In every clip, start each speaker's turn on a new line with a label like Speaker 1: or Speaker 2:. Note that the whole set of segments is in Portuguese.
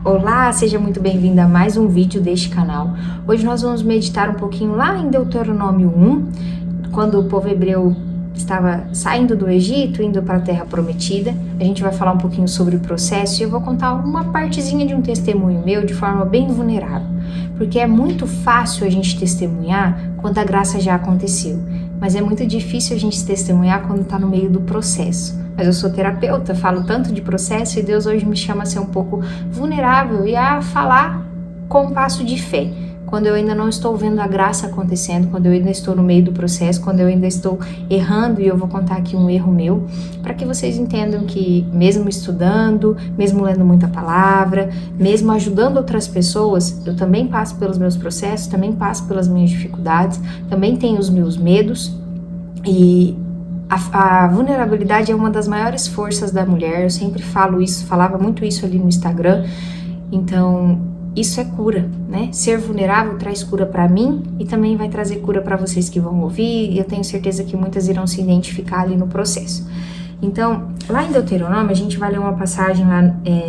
Speaker 1: Olá, seja muito bem-vindo a mais um vídeo deste canal. Hoje nós vamos meditar um pouquinho lá em Deuteronômio 1, quando o povo hebreu estava saindo do Egito, indo para a Terra Prometida. A gente vai falar um pouquinho sobre o processo e eu vou contar uma partezinha de um testemunho meu de forma bem vulnerável, porque é muito fácil a gente testemunhar quando a graça já aconteceu, mas é muito difícil a gente testemunhar quando está no meio do processo. Mas eu sou terapeuta, falo tanto de processo e Deus hoje me chama a ser um pouco vulnerável e a falar com um passo de fé. Quando eu ainda não estou vendo a graça acontecendo, quando eu ainda estou no meio do processo, quando eu ainda estou errando, e eu vou contar aqui um erro meu, para que vocês entendam que mesmo estudando, mesmo lendo muita palavra, mesmo ajudando outras pessoas, eu também passo pelos meus processos, também passo pelas minhas dificuldades, também tenho os meus medos e a vulnerabilidade é uma das maiores forças da mulher. Eu sempre falo isso, falava muito isso ali no Instagram. Então, isso é cura, né? Ser vulnerável traz cura para mim e também vai trazer cura para vocês que vão ouvir. E eu tenho certeza que muitas irão se identificar ali no processo. Então, lá em Deuteronômio, a gente vai ler uma passagem lá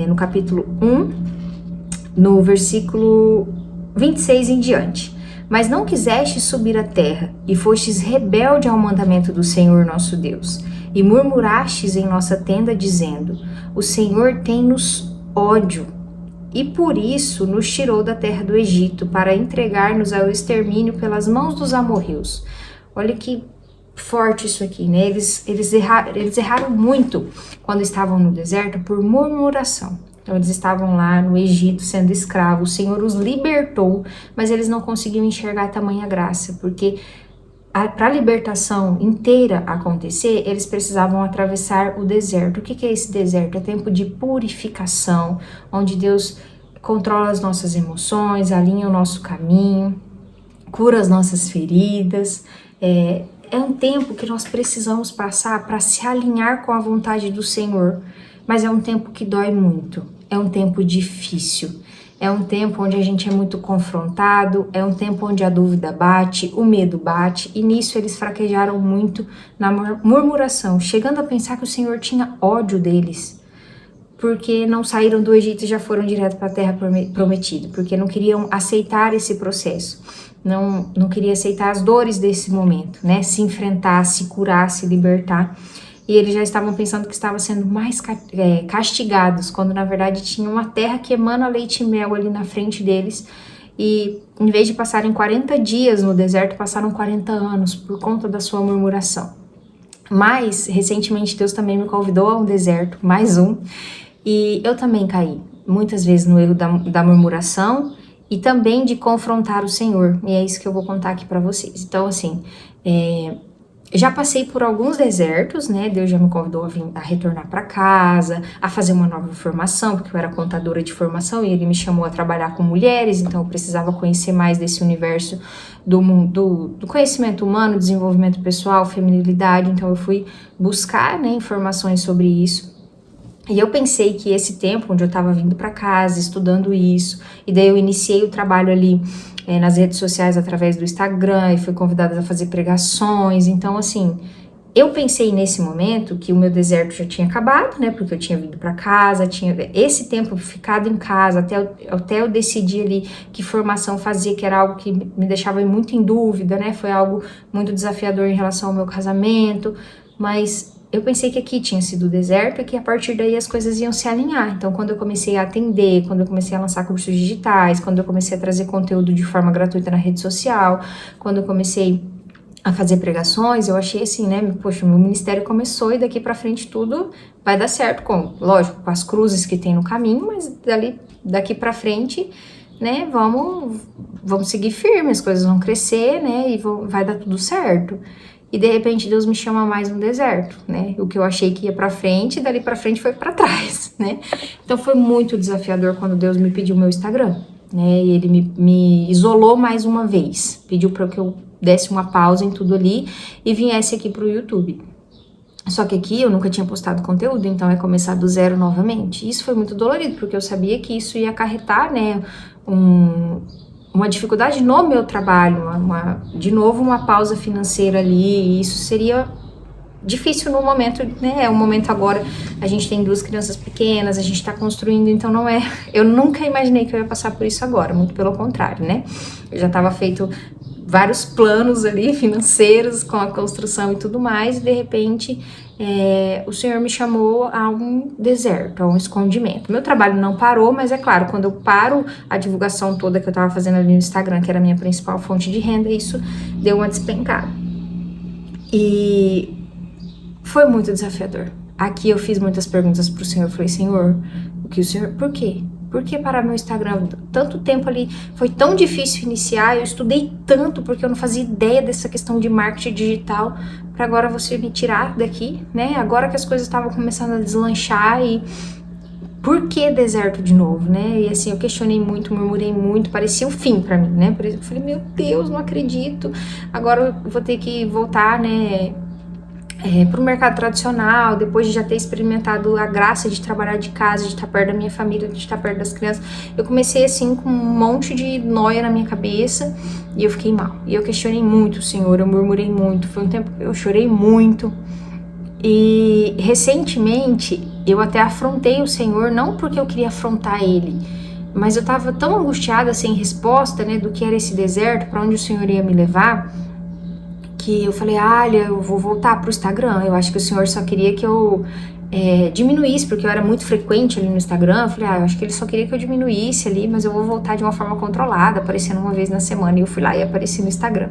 Speaker 1: no capítulo 1, no versículo 26 em diante. Mas não quiseste subir à terra, e fostes rebelde ao mandamento do Senhor nosso Deus, e murmurastes em nossa tenda, dizendo: O Senhor tem-nos ódio, e por isso nos tirou da terra do Egito, para entregar-nos ao extermínio pelas mãos dos amorreus. Olha que forte isso aqui, né? Eles erraram muito quando estavam no deserto por murmuração. Então, eles estavam lá no Egito sendo escravos, o Senhor os libertou, mas eles não conseguiam enxergar tamanha graça, porque para a libertação inteira acontecer, eles precisavam atravessar o deserto. O que é esse deserto? É tempo de purificação, onde Deus controla as nossas emoções, alinha o nosso caminho, cura as nossas feridas. É um tempo que nós precisamos passar para se alinhar com a vontade do Senhor. Mas é um tempo que dói muito, é um tempo difícil, é um tempo onde a gente é muito confrontado, é um tempo onde a dúvida bate, o medo bate, e nisso eles fraquejaram muito na murmuração, chegando a pensar que o Senhor tinha ódio deles, porque não saíram do Egito e já foram direto para a Terra Prometida, porque não queriam aceitar esse processo, não queriam aceitar as dores desse momento, né? Se enfrentar, se curar, se libertar. E eles já estavam pensando que estavam sendo mais castigados, quando na verdade tinha uma terra que emana leite e mel ali na frente deles. E em vez de passarem 40 dias no deserto, passaram 40 anos por conta da sua murmuração. Mas, recentemente, Deus também me convidou a um deserto, mais um, e eu também caí, muitas vezes no erro da murmuração e também de confrontar o Senhor. E é isso que eu vou contar aqui para vocês. Então, assim, já passei por alguns desertos, né? Deus já me convidou a retornar para casa, a fazer uma nova formação, porque eu era contadora de formação e ele me chamou a trabalhar com mulheres, então eu precisava conhecer mais desse universo do conhecimento humano, desenvolvimento pessoal, feminilidade, então eu fui buscar, né, informações sobre isso. E eu pensei que esse tempo onde eu estava vindo para casa, estudando isso, e daí eu iniciei o trabalho ali nas redes sociais através do Instagram e fui convidada a fazer pregações. Então, assim, eu pensei nesse momento que o meu deserto já tinha acabado, né? Porque eu tinha vindo para casa, tinha esse tempo ficado em casa, até eu decidir ali que formação fazer, que era algo que me deixava muito em dúvida, né? Foi algo muito desafiador em relação ao meu casamento, mas eu pensei que aqui tinha sido o deserto e que a partir daí as coisas iam se alinhar. Então, quando eu comecei a atender, quando eu comecei a lançar cursos digitais, quando eu comecei a trazer conteúdo de forma gratuita na rede social, quando eu comecei a fazer pregações, eu achei assim, né? Poxa, meu ministério começou e daqui pra frente tudo vai dar certo, lógico, com as cruzes que tem no caminho, mas daqui pra frente, né? Vamos seguir firme, as coisas vão crescer, né? E vai dar tudo certo. E de repente Deus me chama mais no deserto, né? O que eu achei que ia pra frente, dali pra frente foi pra trás, né? Então foi muito desafiador quando Deus me pediu meu Instagram, né? E ele me isolou mais uma vez, pediu para que eu desse uma pausa em tudo ali e viesse aqui pro YouTube. Só que aqui eu nunca tinha postado conteúdo, então é começar do zero novamente. Isso foi muito dolorido, porque eu sabia que isso ia acarretar, né, uma dificuldade no meu trabalho, de novo uma pausa financeira ali, e isso seria difícil no momento, né? É o momento agora, a gente tem 2 crianças pequenas, a gente tá construindo, então não é... Eu nunca imaginei que eu ia passar por isso agora, muito pelo contrário, né? Eu já tava feito vários planos ali financeiros com a construção e tudo mais, e de repente o Senhor me chamou a um deserto, a um escondimento. Meu trabalho não parou, mas é claro, quando eu paro a divulgação toda que eu tava fazendo ali no Instagram, que era a minha principal fonte de renda, isso deu uma despencada. E foi muito desafiador. Aqui eu fiz muitas perguntas pro Senhor, eu falei, Senhor, o que o Senhor, por quê? Por que parar meu Instagram? Tanto tempo ali, foi tão difícil iniciar, eu estudei tanto porque eu não fazia ideia dessa questão de marketing digital, para agora você me tirar daqui, né? Agora que as coisas estavam começando a deslanchar e por que deserto de novo, né? E assim, eu questionei muito, murmurei muito, parecia o fim para mim, né? Eu falei, meu Deus, não acredito, agora eu vou ter que voltar, né? Para o mercado tradicional, depois de já ter experimentado a graça de trabalhar de casa, de estar perto da minha família, de estar perto das crianças, eu comecei assim com um monte de noia na minha cabeça e eu fiquei mal. E eu questionei muito o Senhor, eu murmurei muito, foi um tempo que eu chorei muito. E recentemente eu até afrontei o Senhor, não porque eu queria afrontar Ele, mas eu estava tão angustiada, sem resposta, né, do que era esse deserto, para onde o Senhor ia me levar, que eu falei, olha, eu vou voltar pro Instagram, eu acho que o Senhor só queria que eu diminuísse, porque eu era muito frequente ali no Instagram, eu falei, eu acho que ele só queria que eu diminuísse ali, mas eu vou voltar de uma forma controlada, aparecendo uma vez na semana, e eu fui lá e apareci no Instagram.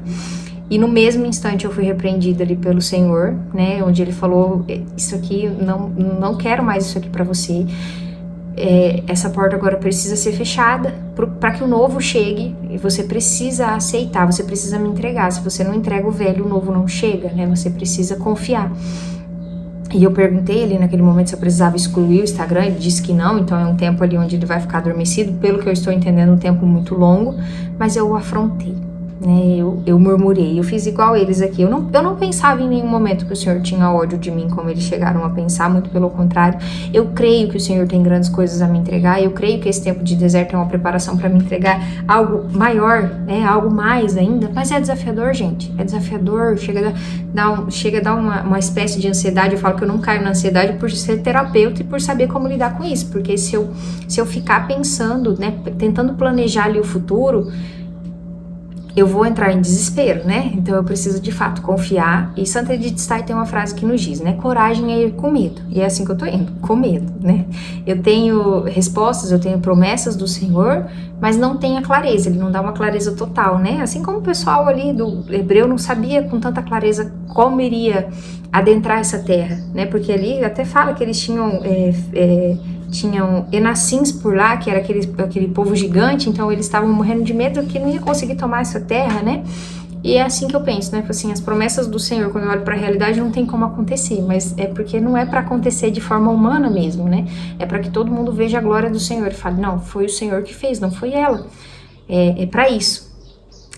Speaker 1: E no mesmo instante eu fui repreendida ali pelo Senhor, né, onde ele falou, isso aqui, não quero mais isso aqui pra você, essa porta agora precisa ser fechada para que o novo chegue e você precisa aceitar, você precisa me entregar. Se você não entrega o velho, o novo não chega, né? Você precisa confiar. E eu perguntei ali naquele momento se eu precisava excluir o Instagram, ele disse que não, então é um tempo ali onde ele vai ficar adormecido, pelo que eu estou entendendo, um tempo muito longo, mas eu o afrontei. Né, eu murmurei, eu fiz igual eles aqui, eu não pensava em nenhum momento que o Senhor tinha ódio de mim, como eles chegaram a pensar, muito pelo contrário, eu creio que o Senhor tem grandes coisas a me entregar, eu creio que esse tempo de deserto é uma preparação para me entregar algo maior, né, algo mais ainda, mas é desafiador, gente, é desafiador, chega a dar uma espécie de ansiedade, eu falo que eu não caio na ansiedade por ser terapeuta e por saber como lidar com isso, porque se eu ficar pensando, né, tentando planejar ali o futuro, eu vou entrar em desespero, né? Então eu preciso de fato confiar. E Santa Edith Stein tem uma frase que nos diz, né? Coragem é ir com medo. E é assim que eu tô indo, com medo, né? Eu tenho respostas, eu tenho promessas do Senhor, mas não tenho a clareza, ele não dá uma clareza total, né? Assim como o pessoal ali do Hebreu não sabia com tanta clareza como iria adentrar essa terra, né? Porque ali até fala que eles tinham Enassins por lá, que era aquele povo gigante, então eles estavam morrendo de medo que não ia conseguir tomar essa terra, né? E é assim que eu penso, né? Assim, as promessas do Senhor, quando eu olho para a realidade, não tem como acontecer, mas é porque não é para acontecer de forma humana mesmo, né? É para que todo mundo veja a glória do Senhor e fale, não, foi o Senhor que fez, não foi ela. É para isso.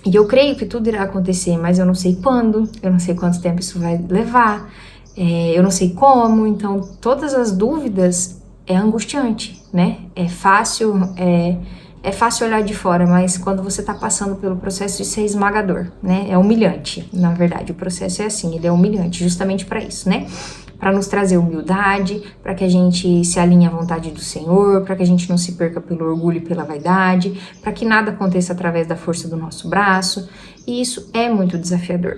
Speaker 1: E eu creio que tudo irá acontecer, mas eu não sei quando, eu não sei quanto tempo isso vai levar, eu não sei como, então todas as dúvidas é angustiante, né? É fácil olhar de fora, mas quando você tá passando pelo processo, isso é esmagador, né? É humilhante, na verdade, o processo é assim, ele é humilhante, justamente para isso, né? Para nos trazer humildade, para que a gente se alinhe à vontade do Senhor, para que a gente não se perca pelo orgulho e pela vaidade, para que nada aconteça através da força do nosso braço, e isso é muito desafiador.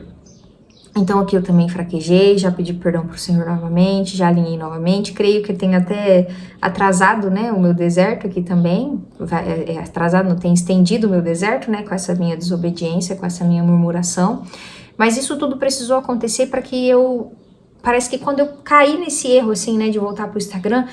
Speaker 1: Então aqui eu também fraquejei, já pedi perdão pro Senhor novamente, já alinhei novamente, creio que tem até atrasado, né, o meu deserto aqui também, atrasado, não tem estendido o meu deserto, né, com essa minha desobediência, com essa minha murmuração, mas isso tudo precisou acontecer para que parece que quando eu caí nesse erro, assim, né, de voltar pro Instagram,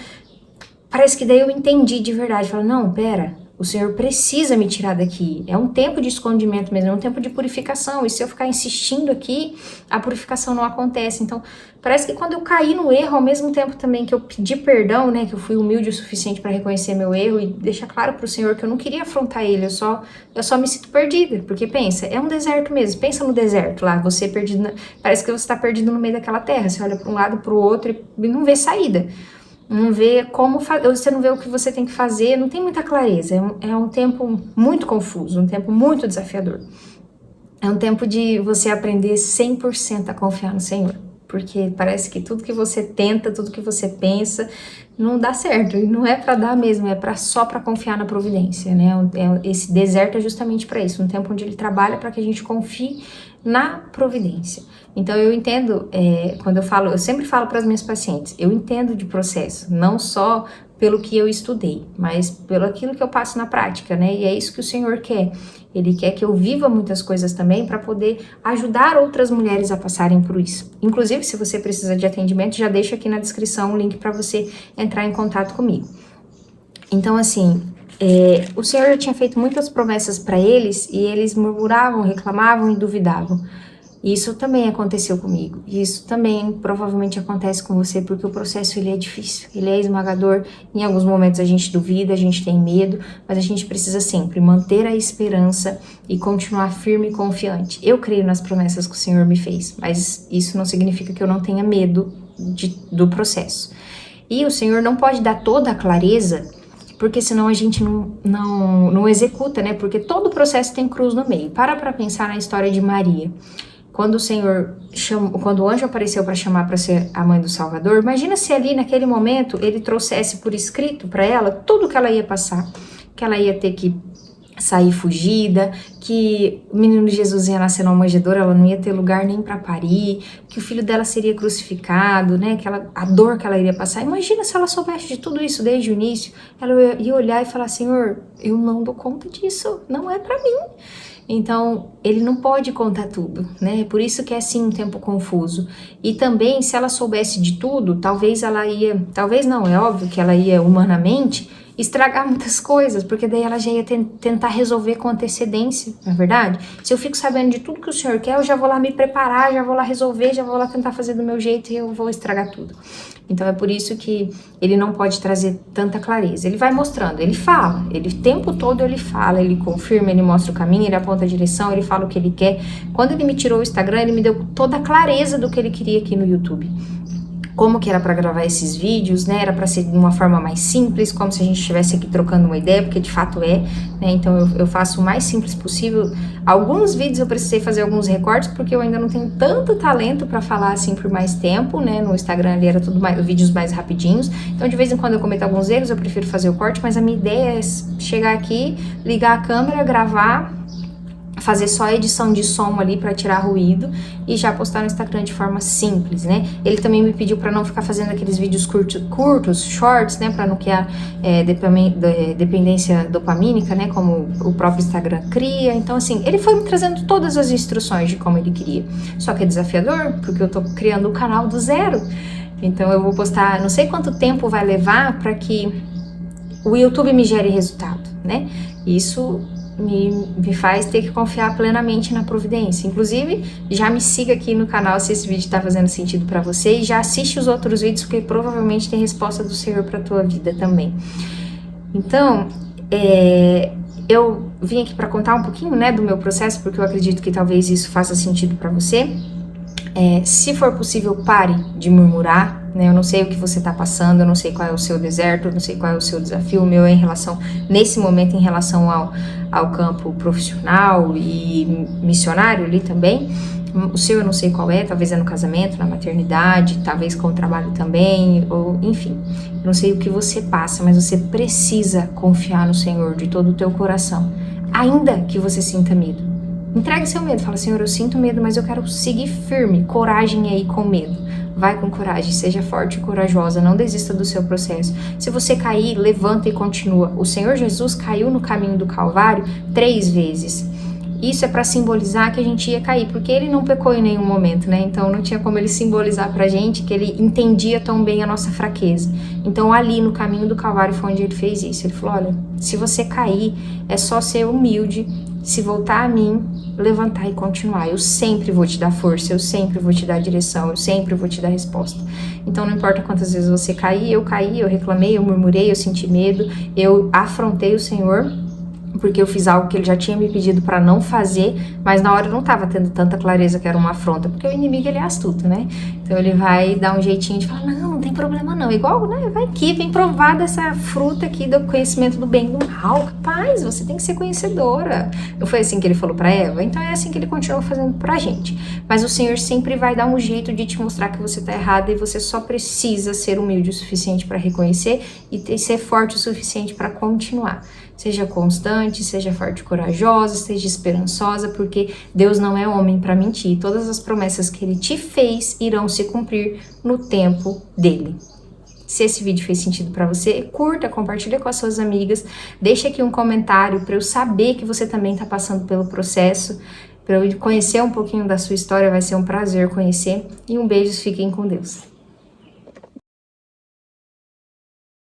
Speaker 1: parece que daí eu entendi de verdade, falei, não, pera, o Senhor precisa me tirar daqui, é um tempo de escondimento mesmo, é um tempo de purificação, e se eu ficar insistindo aqui, a purificação não acontece. Então, parece que quando eu caí no erro, ao mesmo tempo também que eu pedi perdão, né, que eu fui humilde o suficiente para reconhecer meu erro e deixar claro pro Senhor que eu não queria afrontar ele, eu só me sinto perdida, porque pensa, é um deserto mesmo, pensa no deserto lá, você perdido, parece que você tá perdido no meio daquela terra, você olha para um lado, pro outro e não vê saída. Não vê como você não vê o que você tem que fazer, não tem muita clareza, é um tempo muito confuso, um tempo muito desafiador. É um tempo de você aprender 100% a confiar no Senhor. porque parece que tudo que você tenta, tudo que você pensa, não dá certo, e não é para dar mesmo, é só para confiar na providência, né? Esse deserto é justamente para isso, um tempo onde ele trabalha para que a gente confie na providência. Então eu entendo, quando eu sempre falo para as minhas pacientes, eu entendo de processo, não só pelo que eu estudei, mas pelo aquilo que eu passo na prática, né? E é isso que o Senhor quer. Ele quer que eu viva muitas coisas também para poder ajudar outras mulheres a passarem por isso. Inclusive, se você precisa de atendimento, já deixo aqui na descrição o link para você entrar em contato comigo. Então, assim, o Senhor já tinha feito muitas promessas para eles e eles murmuravam, reclamavam e duvidavam. Isso também aconteceu comigo. Isso também provavelmente acontece com você, porque o processo ele é difícil, ele é esmagador. Em alguns momentos a gente duvida, a gente tem medo, mas a gente precisa sempre manter a esperança e continuar firme e confiante. Eu creio nas promessas que o Senhor me fez, mas isso não significa que eu não tenha medo do processo. E o Senhor não pode dar toda a clareza, porque senão a gente não executa, né? Porque todo processo tem cruz no meio. Para pensar na história de Maria. Quando o Senhor quando o anjo apareceu para chamar para ser a mãe do Salvador, imagina se ali naquele momento ele trouxesse por escrito para ela tudo que ela ia passar, que ela ia ter que sair fugida, que o menino Jesus ia nascer numa manjedoura, ela não ia ter lugar nem para parir, que o filho dela seria crucificado, né? A dor que ela iria passar. Imagina se ela soubesse de tudo isso desde o início, ela ia olhar e falar: Senhor, eu não dou conta disso, não é para mim. Então, ele não pode contar tudo, né? Por isso que é assim um tempo confuso. E também, se ela soubesse de tudo, talvez não, é óbvio que ela ia humanamente estragar muitas coisas, porque daí ela já ia tentar resolver com antecedência, não é verdade? Se eu fico sabendo de tudo que o Senhor quer, eu já vou lá me preparar, já vou lá resolver, já vou lá tentar fazer do meu jeito e eu vou estragar tudo. Então é por isso que ele não pode trazer tanta clareza. Ele vai mostrando, ele fala, o tempo todo ele fala, ele confirma, ele mostra o caminho, ele aponta a direção, ele fala o que ele quer. Quando ele me tirou o Instagram, ele me deu toda a clareza do que ele queria aqui no YouTube. Como que era para gravar esses vídeos, né? Era para ser de uma forma mais simples, como se a gente estivesse aqui trocando uma ideia, porque de fato né? Então eu faço o mais simples possível. Alguns vídeos eu precisei fazer alguns recortes, porque eu ainda não tenho tanto talento para falar assim por mais tempo, né? No Instagram ali era tudo vídeos mais rapidinhos. Então de vez em quando eu cometo alguns erros, eu prefiro fazer o corte, mas a minha ideia é chegar aqui, ligar a câmera, gravar, fazer só a edição de som ali para tirar ruído e já postar no Instagram de forma simples, né? Ele também me pediu para não ficar fazendo aqueles vídeos curtos, shorts, né? Para não criar dependência dopamínica, né? Como o próprio Instagram cria. Então, assim, ele foi me trazendo todas as instruções de como ele queria. Só que é desafiador, porque eu tô criando o canal do zero. Então, eu vou postar, não sei quanto tempo vai levar para que o YouTube me gere resultado, né? Isso me faz ter que confiar plenamente na providência. Inclusive, já me siga aqui no canal se esse vídeo está fazendo sentido para você e já assiste os outros vídeos, porque provavelmente tem resposta do Senhor para a tua vida também. Então, eu vim aqui para contar um pouquinho, né, do meu processo, porque eu acredito que talvez isso faça sentido para você. Se for possível, pare de murmurar, né? Eu não sei o que você está passando, eu não sei qual é o seu deserto, eu não sei qual é o seu desafio. O meu é nesse momento, em relação ao campo profissional e missionário ali também. O seu eu não sei qual é, talvez é no casamento, na maternidade, talvez com o trabalho também, ou enfim. Eu não sei o que você passa, mas você precisa confiar no Senhor de todo o teu coração, ainda que você sinta medo. Entregue seu medo, fala: Senhor, eu sinto medo, mas eu quero seguir firme, coragem aí com medo. Vai com coragem, seja forte e corajosa, não desista do seu processo. Se você cair, levanta e continua. O Senhor Jesus caiu no caminho do Calvário 3 vezes. Isso é para simbolizar que a gente ia cair, porque ele não pecou em nenhum momento, né? Então não tinha como ele simbolizar pra gente que ele entendia tão bem a nossa fraqueza. Então ali no caminho do Calvário foi onde ele fez isso. Ele falou: olha, se você cair, é só ser humilde, se voltar a mim, levantar e continuar. Eu sempre vou te dar força, eu sempre vou te dar direção, eu sempre vou te dar resposta. Então não importa quantas vezes você cair, eu reclamei, eu murmurei, eu senti medo, eu afrontei o Senhor. porque eu fiz algo que ele já tinha me pedido para não fazer, mas na hora eu não tava tendo tanta clareza que era uma afronta, porque o inimigo, ele é astuto, né? Então ele vai dar um jeitinho de falar, não tem problema não, igual, né, vai aqui, vem provar dessa fruta aqui do conhecimento do bem e do mal, rapaz, você tem que ser conhecedora. Não foi assim que ele falou para Eva? Então é assim que ele continua fazendo pra gente. Mas o Senhor sempre vai dar um jeito de te mostrar que você tá errada e você só precisa ser humilde o suficiente para reconhecer e ser forte o suficiente para continuar. Seja constante, seja forte e corajosa, seja esperançosa, porque Deus não é homem para mentir. Todas as promessas que Ele te fez irão se cumprir no tempo dele. Se esse vídeo fez sentido para você, curta, compartilha com as suas amigas, deixa aqui um comentário para eu saber que você também está passando pelo processo, para eu conhecer um pouquinho da sua história, vai ser um prazer conhecer. E um beijo, fiquem com Deus.